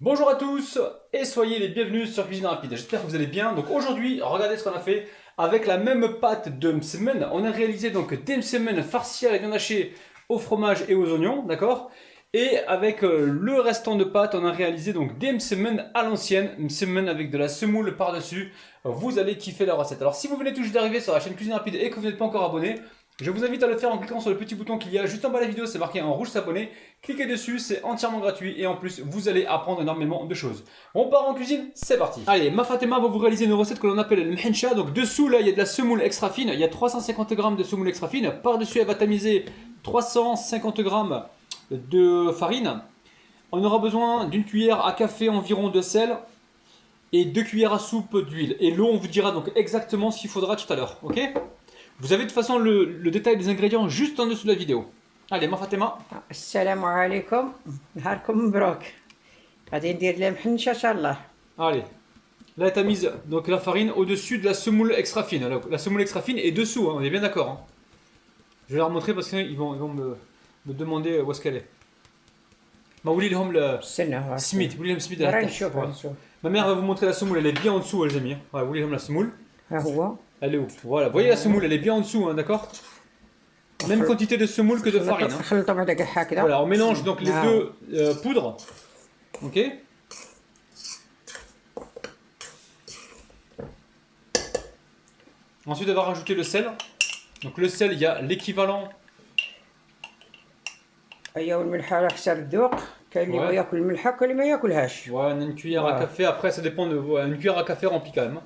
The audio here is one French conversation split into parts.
Bonjour à tous et soyez les bienvenus sur Cuisine Rapide. J'espère que vous allez bien. Donc aujourd'hui, regardez ce qu'on a fait avec la même pâte de msemen. On a réalisé donc des msemen farcis à la viande hachée au fromage et aux oignons, d'accord. Et avec le restant de pâte, on a réalisé donc des msemen à l'ancienne, msemen avec de la semoule par-dessus. Vous allez kiffer la recette. Alors si vous venez tout juste d'arriver sur la chaîne Cuisine Rapide et que vous n'êtes pas encore abonné, je vous invite à le faire en cliquant sur le petit bouton qu'il y a juste en bas de la vidéo, c'est marqué en rouge s'abonner. Cliquez dessus, c'est entièrement gratuit et en plus vous allez apprendre énormément de choses. On part en cuisine, c'est parti. Allez, ma Fatima va vous réaliser une recette que l'on appelle le mhencha. Donc dessous là il y a de la semoule extra fine, il y a 350 g de semoule extra fine. Par-dessus elle va tamiser 350 g de farine. On aura besoin d'une cuillère à café environ de sel et 2 cuillères à soupe d'huile. Et l'eau on vous dira donc exactement ce qu'il faudra tout à l'heure, ok? Vous avez de toute façon le détail des ingrédients juste en dessous de la vidéo. Allez, ma Fatima. السلام عليكم نهاركم مبروك غادي ندير لها محنشه ان شاء الله. Allez. Là, tu as mis donc, la farine au-dessus de la semoule extra fine. Alors, la semoule extra fine est dessous, hein, on est bien d'accord. Hein. Je vais la remontrer parce qu'ils vont me demander où est-ce qu'elle est. Ma Willy Hom le استنى Smith. William Smith. راه نشوف نشوف. Ma mère va vous montrer la semoule, elle est bien en dessous, les amis. Ouais, Willy Hom la semoule. ها هو Elle est où? Voilà, vous voyez la semoule, elle est bien en dessous, hein, d'accord? Même quantité de semoule que de farine. Hein. خلطوا بعدا كاع هكذا. Voilà, on mélange donc les deux poudres. Ok. Ensuite, on va rajouter le sel. Donc le sel, il y a l'équivalent. ايوا والملح على حساب الذوق. كاين اللي Ouais. بغا ياكل الملحه كاين اللي ما ياكلهاش. Ouais, on a une cuillère à Ouais. café. Après, ça dépend de une cuillère à café remplie quand même.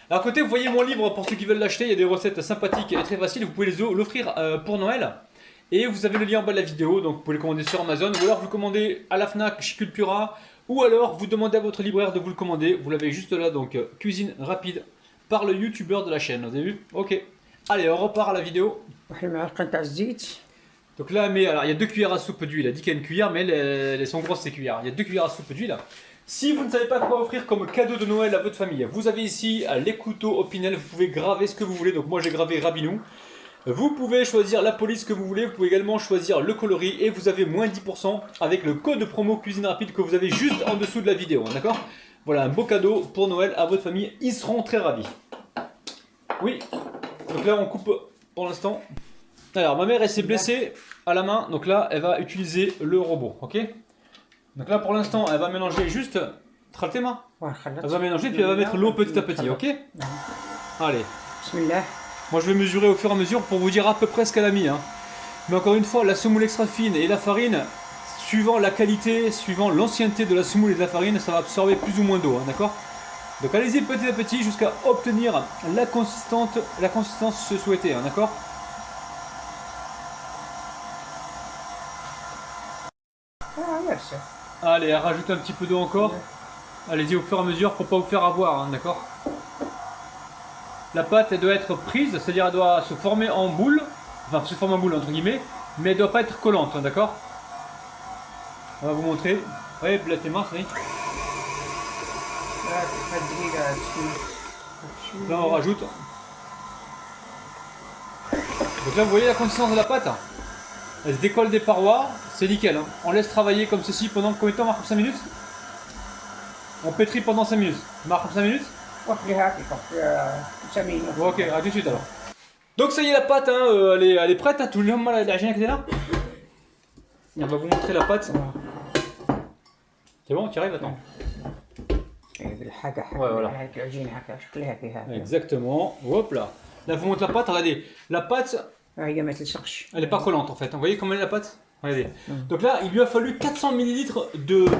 À côté, vous voyez mon livre pour ceux qui veulent l'acheter. Il y a des recettes sympathiques et très faciles. Vous pouvez l'offrir pour Noël. Et vous avez le lien en bas de la vidéo. Donc vous pouvez le commander sur Amazon. Ou alors vous le commandez à la Fnac, chez Cultura. Ou alors vous demandez à votre libraire de vous le commander. Vous l'avez juste là. Donc cuisine rapide par le youtubeur de la chaîne. Vous avez vu? Ok. Allez, on repart à la vidéo. واحد المعلقه تاع الزيت. Donc là, mais alors il y a 2 cuillères à soupe d'huile. Elle a dit qu'il y a une cuillère, mais elles sont grosses ces cuillères. Il y a 2 cuillères à soupe d'huile. Si vous ne savez pas quoi offrir comme cadeau de Noël à votre famille, vous avez ici les couteaux Opinel. Vous pouvez graver ce que vous voulez. Donc moi j'ai gravé Rabinou. Vous pouvez choisir la police que vous voulez. Vous pouvez également choisir le coloris et vous avez moins 10% avec le code promo Cuisine Rapide que vous avez juste en dessous de la vidéo. D'accord? Voilà un beau cadeau pour Noël à votre famille. Ils seront très ravis. Oui. Donc là on coupe pour l'instant. Alors ma mère elle s'est blessée à la main, donc là elle va utiliser le robot, ok? Donc là pour l'instant elle va mélanger juste, tes mains. Elle va mélanger puis elle va mettre l'eau petit à petit, ok? Allez, بسم الله. moi je vais mesurer au fur et à mesure pour vous dire à peu près ce qu'elle a mis. Hein. Mais encore une fois, la semoule extra fine et la farine, suivant la qualité, suivant l'ancienneté de la semoule et de la farine, ça va absorber plus ou moins d'eau, hein, d'accord? Donc allez-y petit à petit jusqu'à obtenir la consistance souhaitée, hein, d'accord? يرسل. Allez, rajoutez un petit peu d'eau encore. Allez-y au fur et à mesure pour pas vous faire avoir, hein, d'accord? La pâte elle doit être prise, c'est-à-dire elle doit se former en boule, enfin se former en boule entre guillemets, mais elle doit pas être collante, hein, d'accord? On va vous montrer. Oui, tes mains, ça y est. Là on rajoute. Donc là vous voyez la consistance de la pâte. Elle se décolle des parois, c'est nickel. Hein. On laisse travailler comme ceci pendant combien de temps, Marc? 5 minutes? On pétrit pendant 5 minutes. Marc, 5 minutes? وخليها هكا سمينه. Bon, ok, à tout de suite alors. Donc ça y est, la pâte, hein, elle est prête. Hein, tout le monde a la gêne qui est là. On va vous montrer la pâte. C'est bon, tu arrives, attends. بالحاجه Ouais, voilà. هكا العجين هكا شكلها فيها. Exactement. Hop là. Là, vous montre la pâte. Regardez, la pâte, هي ما تلصقش. elle est pas collante en fait. Vous voyez comment elle est la pâte? Regardez. Donc là, il lui a fallu 400 ml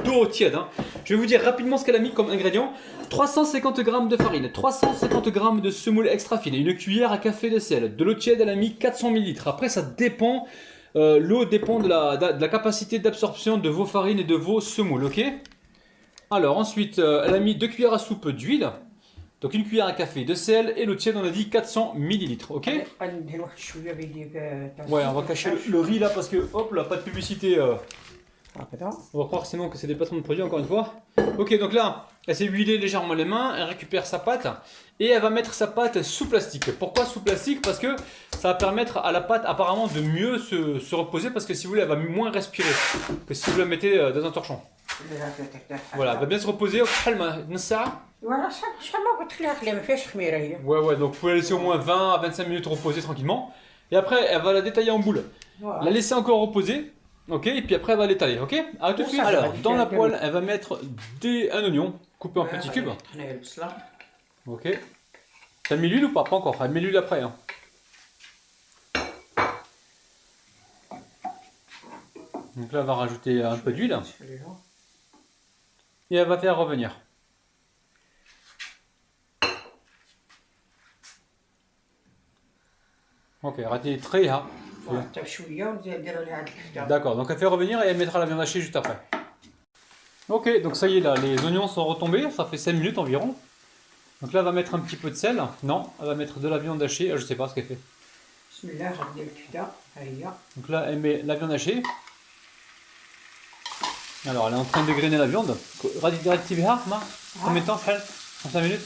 d'eau tiède. Hein. Je vais vous dire rapidement ce qu'elle a mis comme ingrédient. 350 g de farine, 350 g de semoule extra fine, une cuillère à café de sel. De l'eau tiède, elle a mis 400 ml. Après, ça dépend. L'eau dépend de la capacité d'absorption de vos farines et de vos semoules. Ok? Alors ensuite, elle a mis 2 cuillères à soupe d'huile. Donc une cuillère à café de sel et l'eau tiède, on a dit 400 ml. Ok? ندهن واحد شويه بيديك. Ouais, on va cacher le riz là parce que hop là, pas de publicité. هكذا. On va croire sinon que c'est des placements de produits encore une fois. Ok, donc là, elle s'est huilée légèrement les mains, elle récupère sa pâte et elle va mettre sa pâte sous plastique. Pourquoi sous plastique? Parce que ça va permettre à la pâte apparemment de mieux se reposer parce que si vous voulez, elle va moins respirer que si vous la mettez dans un torchon. Voilà, elle va bien se reposer. Voilà, شحال ما قلت لها خليها ما فيهاش خميره هي. Ouais, donc vous pouvez la laisser au moins 20 à 25 minutes reposer tranquillement. Et après, elle va la détailler en boules. La laisser encore reposer. Ok, et puis après, elle va l'étaler. Ok, à tout de suite. Alors, dans la poêle, elle va mettre un oignon coupé en petits cubes. Ok. T'as mis l'huile ou pas? Pas encore. Elle met l'huile après. Hein. Donc là, elle va rajouter un peu d'huile. Et elle va faire revenir. Ok, ratez très hein. D'accord, donc elle fait revenir et elle mettra la viande hachée juste après. Ok, donc ça y est là, les oignons sont retombés, ça fait 5 minutes environ. Donc là, elle va mettre un petit peu de sel. Non, elle va mettre de la viande hachée, je sais pas ce qu'elle fait. Donc là, elle met la viande hachée. Alors, elle est en train de grainer la viande. Combien de temps, 5 minutes?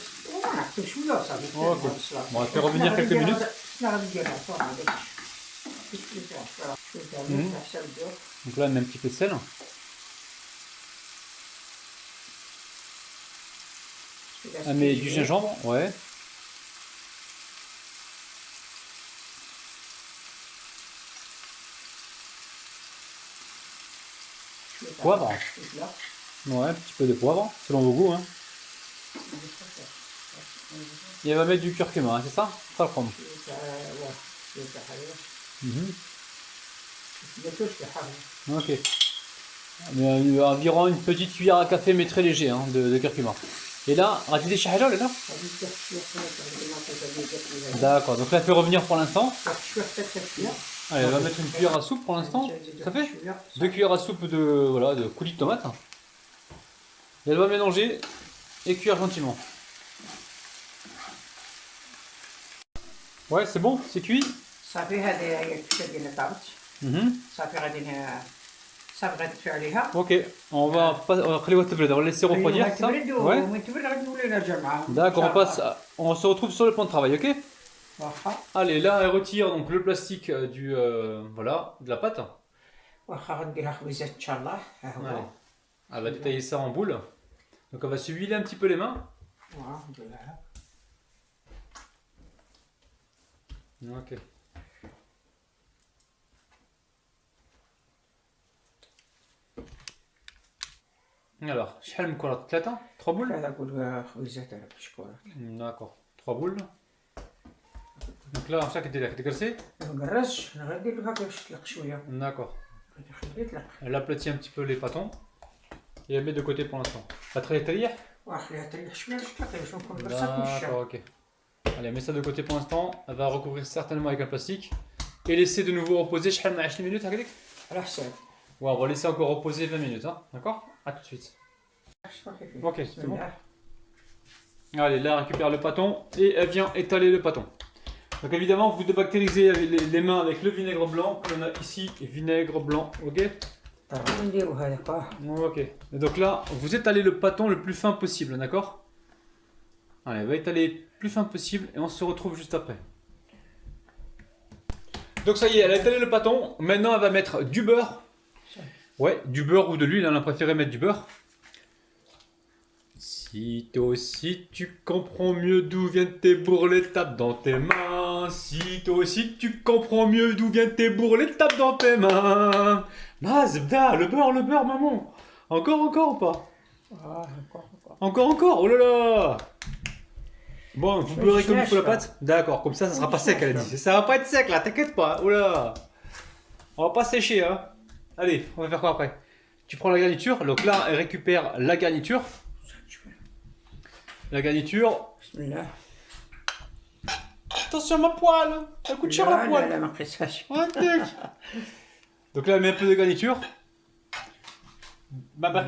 Ok. Bon, elle fait revenir quelques minutes. Donc là, elle met un petit peu de sel. Elle met du gingembre, ouais. Poivre. Ouais, un petit peu de poivre, selon vos goûts. Hein. Et elle va mettre du curcuma, hein, c'est ça? Ça le prendre. Ok. Mais, environ une petite cuillère à café, mais très léger, hein, de curcuma. Et là, rajoutez des chahaja là? D'accord, donc là, elle fait revenir pour l'instant. Allez, elle va mettre une cuillère à soupe pour l'instant. Ça fait 2 cuillères à soupe de coulis de tomate. Et elle va mélanger et cuire gentiment. Ouais, c'est bon, c'est cuit. Ok, on va laisser refroidir ça. Ouais. D'accord, on se retrouve sur le plan de travail, ok? Allez, là, elle retire donc le plastique voilà, de la pâte. Allez. Elle va détailler ça en boule. Donc elle va se huiler un petit peu les mains. Ok. Alors, شحال من كرة؟ 3 boules? D'accord, 3 boules. Donc là, chaque ديالك تقرصي. D'accord. Elle aplatit un petit peu les pâtons et elle met de côté pour l'instant. D'accord, ok. Allez, mets ça de côté pour l'instant. Elle va recouvrir certainement avec un plastique et laisser de nouveau reposer. شحال من 20 minutes هكذاك؟ Ouais, on va laisser encore reposer 20 minutes, hein. D'accord? A tout de suite. Ok, c'est bon. Allez, là, elle récupère le pâton et elle vient étaler le pâton. Donc évidemment, vous débactériser les mains avec le vinaigre blanc que l'on a ici, vinaigre blanc, ok? Ok. Et donc là, vous étalez le pâton le plus fin possible, d'accord? Allez, on va étaler le plus fin possible et on se retrouve juste après. Donc ça y est, elle a étalé le pâton. Maintenant, elle va mettre du beurre. Ouais, du beurre ou de l'huile, on a préféré mettre du beurre. Si toi aussi tu comprends mieux d'où viennent tes bourrelets, tape dans tes mains. Si toi aussi tu comprends mieux d'où viennent tes bourrelets, tape dans tes mains. Zebda, le beurre, maman. Encore ou pas? Encore, oh là là. Bon, vous beurrez comme il faut la pâte? D'accord, comme ça sera pas sec, elle a dit. Ça va pas être sec là, t'inquiète pas. Oh là. On va pas sécher, hein. Allez, on va faire quoi après? Tu prends la garniture, donc là, elle récupère la garniture. La garniture. Attention à ma poêle, elle coûte cher la poêle. Donc là, elle met un peu de garniture. D'accord,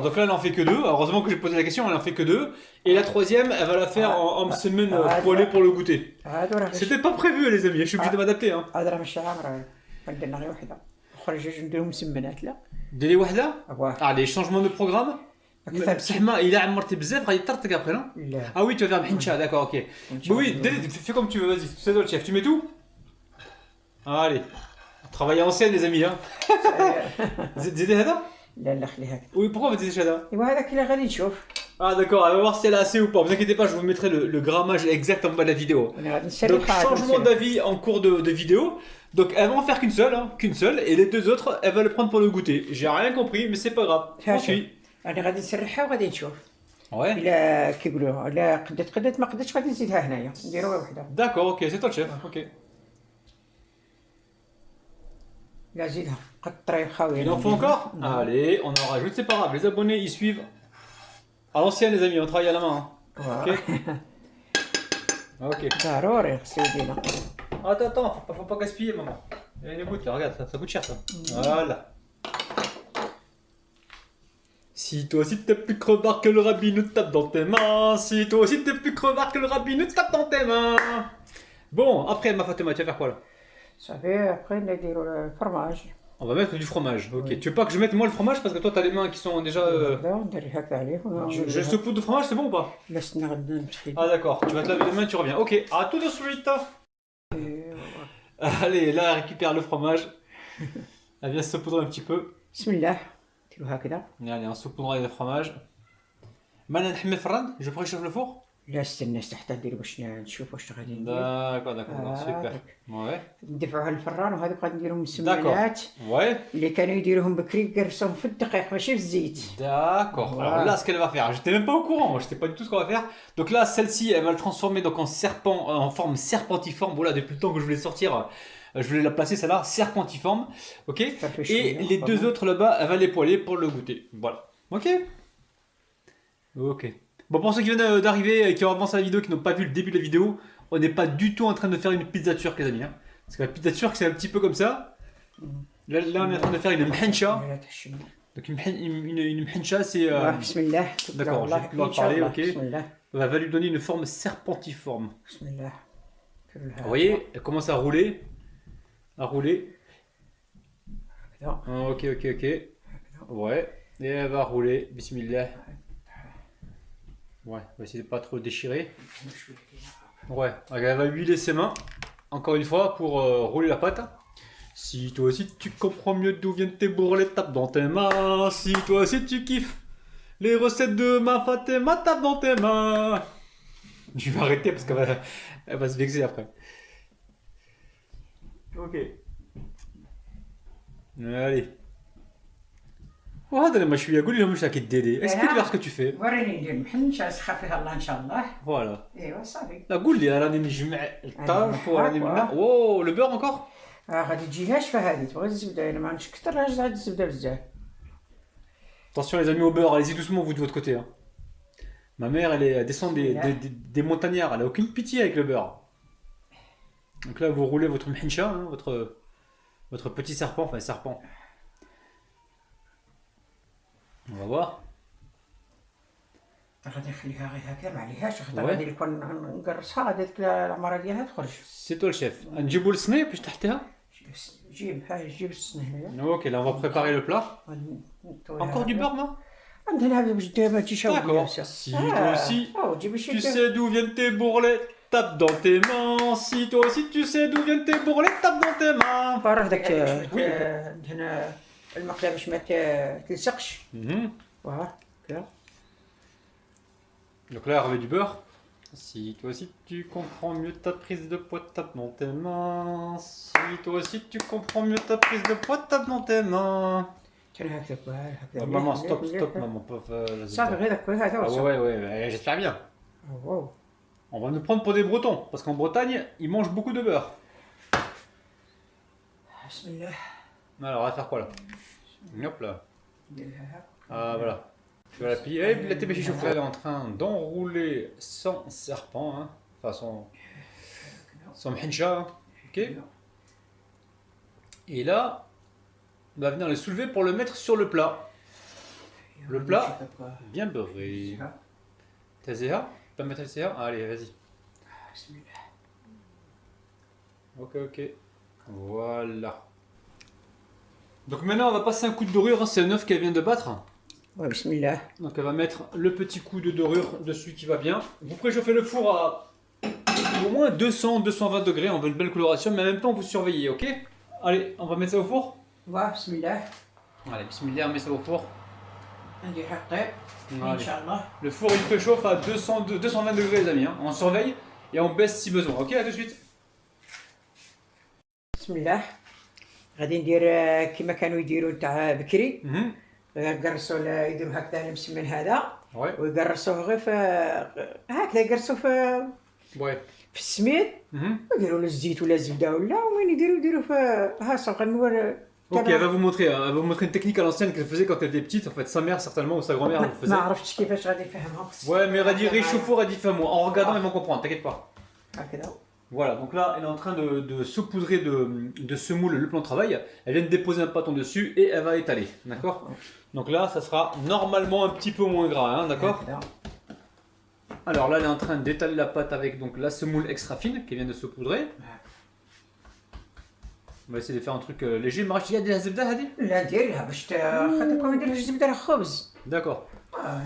donc là elle en fait que 2. Heureusement que j'ai posé la question, elle en fait que 2. Et la troisième, elle va la faire en semaine poêlée pour le goûter. C'était pas prévu les amis, je suis obligé de m'adapter. Hein. ديري وحده؟ les changements de programme. Il a amorti bzaf, il tartek après non? Ah oui, tu vas faire mhincha, d'accord, ok. Oui, fais comme tu veux, vas-y, c'est toi le chef, tu mets tout? Allez, Travail à l'ancienne, les amis. Hein. Zédé Hada? لا لا خليها هكذا. Oui, pourquoi vous dites Hada? ايوا هذاك اللي غادي نشوف. Ah d'accord, on va voir si elle a assez ou pas. Vous inquiétez pas, je vous mettrai le grammage exact en bas de la vidéo. انا غادي نسري Donc changement d'avis en cours de vidéo. Donc elles vont en faire qu'une seule, et les deux autres, elles vont le prendre pour le goûter. J'ai rien compris, mais c'est pas grave. On suit. انا غادي نسرحها وغادي نشوف. Ouais. الا كيقولوا الا قدت ما قدتش غادي نزيدها هنايا نديروها وحده. D'accord, ok, c'est toi le chef. Ok. لا زيدها قطري خاويه. Il en faut encore? Allez, on en rajoute, c'est pas grave. Les abonnés, ils suivent. À l'ancienne, les amis, on travaille à la main. Hein. Ok. Ok. ضروري خصو يدينا. Attends, faut pas gaspiller, maman. Il y a une goutte là, regarde, ça coûte cher ça. Voilà. Si toi aussi t'es plus crevard que le rabbi nous tape dans tes mains. Si toi aussi t'es plus crevard que le rabbi nous tape dans tes mains. Bon, après ma Fatima, tu vas faire quoi là? صافي après نديرو الفرماج. On va mettre du fromage. Ok. Oui. Tu veux pas que je mette moi le fromage parce que toi t'as les mains qui sont déjà. ندير هكا عليه. Je saupoudre de fromage, c'est bon ou pas? لسنا غدا نمشي. Ah d'accord. Tu vas te laver les mains, tu reviens. Ok. À tout de suite. Allez, là elle récupère le fromage. Elle vient se saupoudrer un petit peu. بسم الله نديرو هكذا. Allez, on saupoudre le fromage. Maintenant نحمي الفران. Je préchauffe le four. لا استنى حتى ندير باش نشوف واش غادي ندير. D'accord, super. Ouais. ندفعوها للفران وهذوك غادي نديرهم مسمنات. Ouais. اللي كانوا يديروهم بكري كرسوهم في الدقيق ماشي في الزيت. D'accord. Voilà. Alors là, ce qu'elle va faire, j'étais même pas au courant, moi je sais pas du tout ce qu'on va faire. Donc là, celle-ci, elle va le transformer donc en serpent, en forme serpentiforme. Voilà, depuis le temps que je voulais sortir, je voulais la placer celle-là, serpentiforme. Ok. Et les deux autres là-bas, elle va les poêler pour le goûter. Voilà. Ok. Ok. Bon, pour ceux qui viennent d'arriver et qui ont avancé la vidéo, qui n'ont pas vu le début de la vidéo, on n'est pas du tout en train de faire une pizza turque, les amis. Hein. Parce que la pizza turque, c'est un petit peu comme ça. Là, on est en train de faire une mhencha. Donc une mhencha, c'est... D'accord, je vais pouvoir parler, ok. On va lui donner une forme serpentiforme. Vous voyez, elle commence à rouler. Ok. Ouais, et elle va rouler. Bismillah. Ouais, on va essayer de pas trop le déchirer. Ouais, elle va huiler ses mains, encore une fois, pour rouler la pâte. Si toi aussi tu comprends mieux d'où viennent tes bourrelets, tape dans tes mains. Si toi aussi tu kiffes les recettes de ma Fatima, tape dans tes mains. Je vais arrêter parce qu'elle va se vexer après. Ok. Allez. وهذا لما شويه قول لهم واش راك ديري اسبيك لي ce que tu fais. وريني ندير محنشه نسخى فيها الله ان شاء الله. فوالا. ايوا صافي. لا قول لي راني نجمع الطرف وراني اوه لو بور انكور. غادي تجي ناشفه هذه تبغي الزبده انا ما عندكش كثر زاد الزبده بزاف. Attention les amis au beurre, allez-y doucement vous de votre côté. Hein. Ma mère elle descend des montagnards, elle a aucune pitié avec le beurre. Donc là vous roulez votre mhincha, hein, votre petit serpent, enfin serpent. On va voir. غادي نخليها غير هكا ما عليهاش خاطر غادي نكون نقرصها غادي ديك العماره ديالها تخرج. C'est toi le chef. نجيبوا الصينيه باش تحتها. جيب الصينيه هنايا. Ok, là on va préparer le plat. Encore du beurre, non? عندنا هذا باش دير ما تجيش. D'accord. Si toi aussi tu sais d'où viennent tes bourrelets, tape dans tes mains. Si toi aussi tu sais d'où viennent tes bourrelets, tape dans tes mains. فرح داك هنا المقله باش ما تلصقش. فوالا كذا. Donc là, elle remet du beurre. Si toi aussi tu comprends mieux ta prise de poids, tape dans tes mains. Si toi aussi tu comprends mieux ta prise de poids, tape dans tes mains. Maman, stop, maman. Ça va, ouais, j'espère bien. On va nous prendre pour des Bretons, parce qu'en Bretagne, ils mangent beaucoup de beurre. Alors, on va faire quoi là? Hop là. Ah, voilà. Tu vas la plier. La tébéchi chauffée, elle est en train d'enrouler son serpent, hein. Enfin son mhincha, hein. Ok. Et là, on va venir le soulever pour le mettre sur le plat. Le plat bien beurré. T'as Zéha? Tu peux mettre le Zéha? Allez, vas-y. Ok. Voilà. Donc maintenant, on va passer un coup de dorure. C'est un œuf qu'elle vient de battre. Ouais, bismillah. Donc elle va mettre le petit coup de dorure dessus qui va bien. Vous préchauffez le four à au moins 200-220 degrés, on veut une belle coloration, mais en même temps vous surveillez, ok? Allez, on va mettre ça au four. واه بسم الله. Allez, bismillah, on met ça au four. ندير حقيب ان Allez. شاء الله. Le four il préchauffe à 220 degrés les amis, hein. On surveille et on baisse si besoin. Ok, à tout de suite. بسم الله. غادي ندير كما كانوا يديروا تاع بكري. يقرصوا يديروا هكذا المسمن هذا. Ouais. ويقرصوه غير في هكذا يقرصوا Ouais. في السميد. يديروا له الزيت ولا الزبده ولا وين يديروا في ها سوق النور. Ok, elle va vous montrer, hein. Elle va vous montrer une technique à l'ancienne qu'elle faisait quand elle était petite. En fait, sa mère certainement ou sa grand-mère le faisait. ما عرفتش كيفاش غادي نفهمها. Ouais, mais elle a dit réchauffe four, elle dit fais-moi. En regardant, ils vont comprendre, t'inquiète pas. هكذا. Voilà, donc là, elle est en train de saupoudrer de semoule le plan de travail. Elle vient de déposer un pâton dessus et elle va étaler, d'accord? Donc là, ça sera normalement un petit peu moins gras, hein, d'accord? هكذا. Alors là, elle est en train d'étaler la pâte avec donc la semoule extra fine qui vient de saupoudrer. On va essayer de faire un truc léger. Marach, il y a de la zebda, Hadi? لا نديرها باش خاطر كون ندير الزبده راه خبز. D'accord.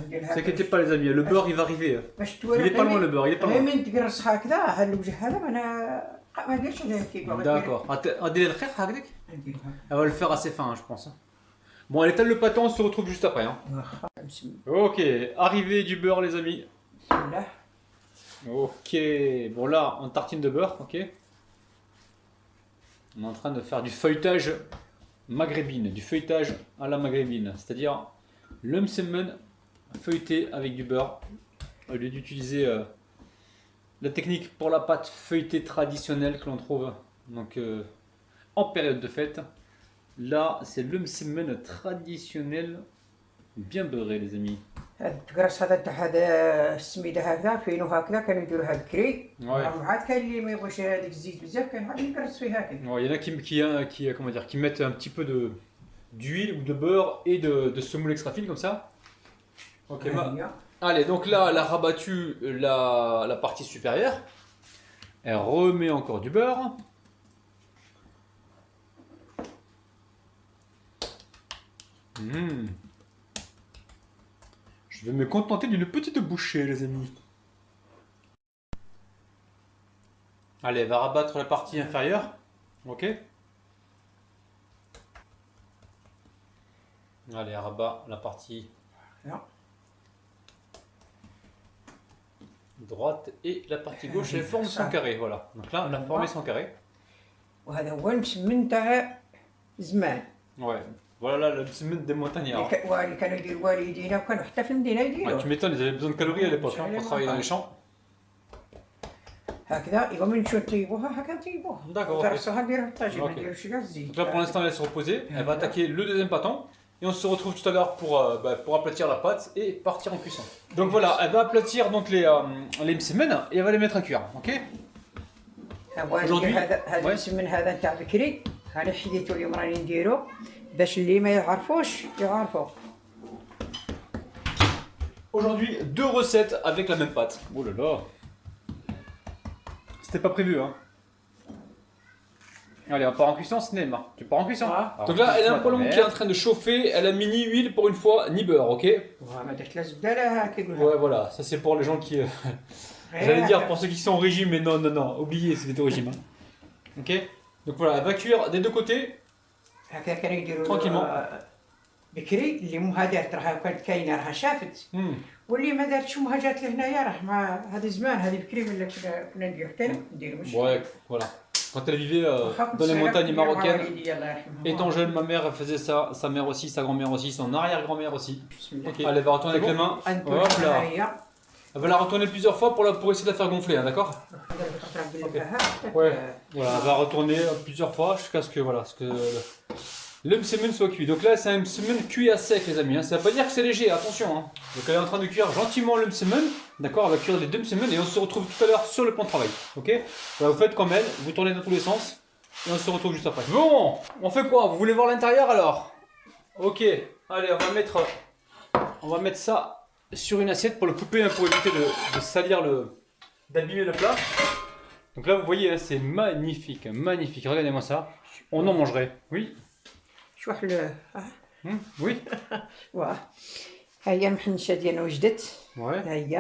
نديرها Ne t'inquiétez pas les amis, le beurre il va arriver. باش Il توري est pas loin le beurre, il est pas غير loin. من تقرص هكذا هاد الوجه هذا ما نديرش عليه كيما D'accord. Adil el khir, Hadi? نديرها. Elle va le faire assez fin, hein, je pense. Bon, elle étale le pâton, on se retrouve juste après. Hein. واخا نسمي. Ok, arrivée du beurre les amis. بسم الله. Ok, bon là on tartine de beurre, ok. On est en train de faire du feuilletage maghrébine, du feuilletage à la maghrébine, c'est-à-dire le msemen feuilleté avec du beurre, au lieu d'utiliser la technique pour la pâte feuilletée traditionnelle que l'on trouve donc, en période de fête. Là, c'est le msemen traditionnel bien beurré les amis. هاد التقرص هذا تاع هذا السميده هكذا فينو هكذا كانوا يديروها بكري. عاد كاين اللي ما يبغيش هذيك الزيت بزاف كان عاد يقرص فيها هكذا. Il y en a comment dire, qui mettent un petit peu d'huile ou de beurre et de semoule extra fine comme ça. Ok, allez, donc là, elle a rabattu la partie supérieure. Elle remet encore du beurre. Je vais me contenter d'une petite bouchée, les amis. Allez, elle va rabattre la partie inférieure. Ok. Allez, elle rabat la partie droite et la partie gauche. Elle forme son carré, voilà. Donc là, elle a formé son carré. وهذا هو المسمن تاع زمان. Ouais. Voilà le msemen des montagnards. اللي كانوا يديروا والدينا وكانوا حتى في المدينه يديروا. Tu m'étonnes, ils avaient besoin de calories à l'époque hein, pour travailler dans les champs. هكذا يوم نمشيو نطيبوها هكا نطيبوها. D'accord. نقرصوها نديروها في الطاجين ما Ok. نديروش فيها الزيت. Donc là pour l'instant elle laisse reposer. Elle va attaquer le deuxième pâton. Et on se retrouve tout à l'heure pour aplatir la pâte et partir en cuisson. Donc voilà, elle va aplatir donc les msemen et elle va les mettre à cuire. Ok. aujourd'hui هذا المسمن هذا تاع بكري انا حيديتو اليوم راني نديرو باش اللي ما يعرفوش يعرفوا. Aujourd'hui, deux recettes avec la même pâte. Oh là là. C'était pas prévu, hein. Allez, on part en cuisson, Sneema. Tu pars en cuisson. Ah. Donc là, elle a un poêlon qui est en train de chauffer. Elle a mis ni huile pour une fois, ni beurre, ok? ما درت لا زبده لا كيقولوا. Ouais, voilà. Ça, c'est pour les gens qui. J'allais dire pour ceux qui sont au régime, mais non, non, non. Oubliez, c'était au régime. Hein. Ok? Donc voilà, elle va cuire des deux côtés. هكا كانوا يديروا Tranquillement. بكري اللي امها دارت راها كانت كاينه راها شافت واللي ما دارتش امها جات لهنايا راه مع هذا زمان هذه بكري ولا كنا نديرو حتى نديرو مش. Ouais, voilà. Quand elle vivait dans les montagnes marocaines, étant jeune, ma mère elle faisait ça, sa mère aussi, sa grand-mère aussi, son arrière-grand-mère aussi. Ok, elle va retourner avec les mains. Hop là. Elle va la retourner plusieurs fois pour essayer de la faire gonfler, hein, d'accord? Ouais, voilà, elle va retourner plusieurs fois jusqu'à ce que, voilà, le msemen soit cuit. Donc là, c'est un msemen cuit à sec, les amis. Hein. Ça ne veut pas dire que c'est léger, attention. Hein. Donc elle est en train de cuire gentiment le msemen. D'accord, elle va cuire les deux msemen et on se retrouve tout à l'heure sur le plan de travail. Ok, voilà, vous faites comme elle, vous tournez dans tous les sens et on se retrouve juste après. Bon, on fait quoi? Vous voulez voir l'intérieur alors? Ok, allez, on va mettre ça sur une assiette pour le couper hein, pour éviter de salir d'abîmer le plat. Donc là, vous voyez, hein, c'est magnifique, magnifique. Regardez-moi ça. On en mangerait. Oui. شو حلو. Oui. واه ها هي المحنشه ديالنا وجدت. Ouais. ها هي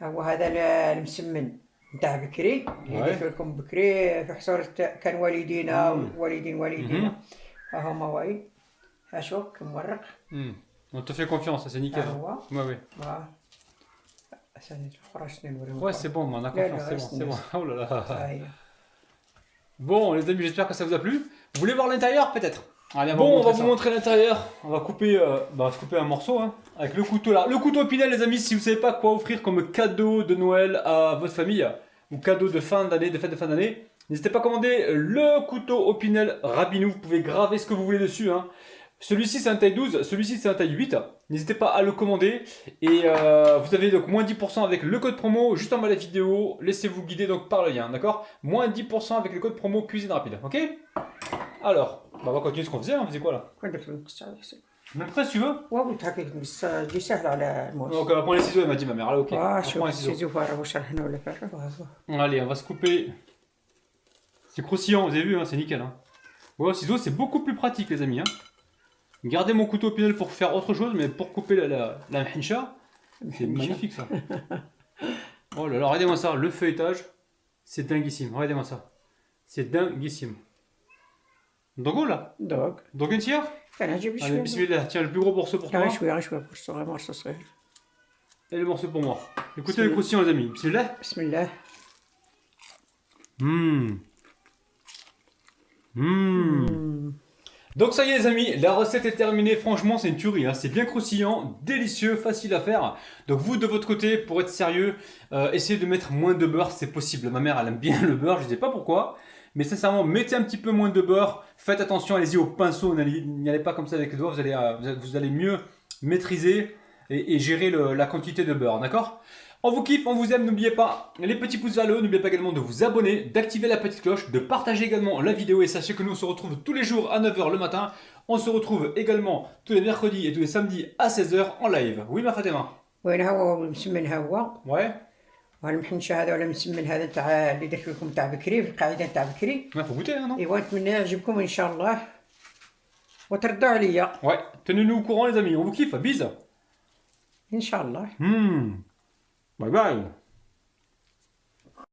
ها هو هذا المسمن نتاع بكري اللي Ouais. درت لكم بكري في حصور كان والدينا Mm. والدينا ها هما وايد ها شوف كمورق On te fait confiance, c'est nickel. ها هو Ouais, ouais. ثاني الاخرى شنو نوريهم Ouais, c'est bon, on a confiance, c'est bon, c'est bon. Oh là là. Bon, les amis, j'espère que ça vous a plu. Vous voulez voir l'intérieur, peut-être? Allez, bon, on va vous montrer l'intérieur. On va couper, on va se couper un morceau hein, avec le couteau là. Le couteau Pinel, les amis, si vous savez pas quoi offrir comme cadeau de Noël à votre famille ou cadeau de fin d'année, de fête de fin d'année, n'hésitez pas à commander le couteau Opinel Rabinou. Vous pouvez graver ce que vous voulez dessus. Hein. Celui-ci c'est un taille 12, celui-ci c'est un taille 8. N'hésitez pas à le commander. Et vous avez donc moins 10% avec le code promo juste en bas de la vidéo. Laissez-vous guider donc par le lien, d'accord? Moins 10% avec le code promo cuisine rapide, ok? Alors, on va continuer ce qu'on faisait. On faisait quoi là? Même près si tu veux. وقلت هكاك دي سهل على الموس. Donc on va prendre les ciseaux, elle m'a dit ma mère. Allez, ok. On prend شوف les ciseaux. السيزو فارغ واش راح هنا ولا فارغ. Allez, on va se couper. C'est croustillant, vous avez vu, hein, c'est nickel. Hein. Ouais, le ciseau, c'est beaucoup plus pratique, les amis. Hein. Gardez mon couteau Pinel pour faire autre chose, mais pour couper la mhincha, c'est magnifique ça. Oh là là, regardez-moi ça, le feuilletage, c'est dinguissime. Regardez-moi ça. C'est dinguissime. Donc là. Donc un tiers. Allez, bismillah, tiens, le plus gros morceau pour toi. Et le morceau pour moi. Écoutez le croustillant, les amis. Bismillah. Bismillah. Donc ça y est les amis, la recette est terminée, franchement c'est une tuerie, hein. C'est bien croustillant, délicieux, facile à faire. Donc vous de votre côté, pour être sérieux, essayez de mettre moins de beurre, c'est possible. Ma mère elle aime bien le beurre, je ne sais pas pourquoi. Mais sincèrement, mettez un petit peu moins de beurre, faites attention, allez-y au pinceau, n'y allez pas comme ça avec les doigts, vous allez mieux maîtriser et gérer la quantité de beurre, d'accord? On vous kiffe, on vous aime, n'oubliez pas les petits pouces vers le haut, n'oubliez pas également de vous abonner, d'activer la petite cloche, de partager également la vidéo et sachez que nous on se retrouve tous les jours à 9 h le matin. On se retrouve également tous les mercredis et tous les samedis à 16 h en live. Oui ma Fatima? وين هو مسمن هو؟ Ouais. والمحنشة هذا ولا مسمن هذا تاع اللي درت لكم تاع بكري في القاعدة تاع بكري. Ouais, faut goûter, hein, non? ايوا نتمنى يعجبكم ان شاء الله وتردوا عليا. Ouais, tenez-nous au courant les amis, on vous kiffe, bise. ان شاء الله. Bye bye.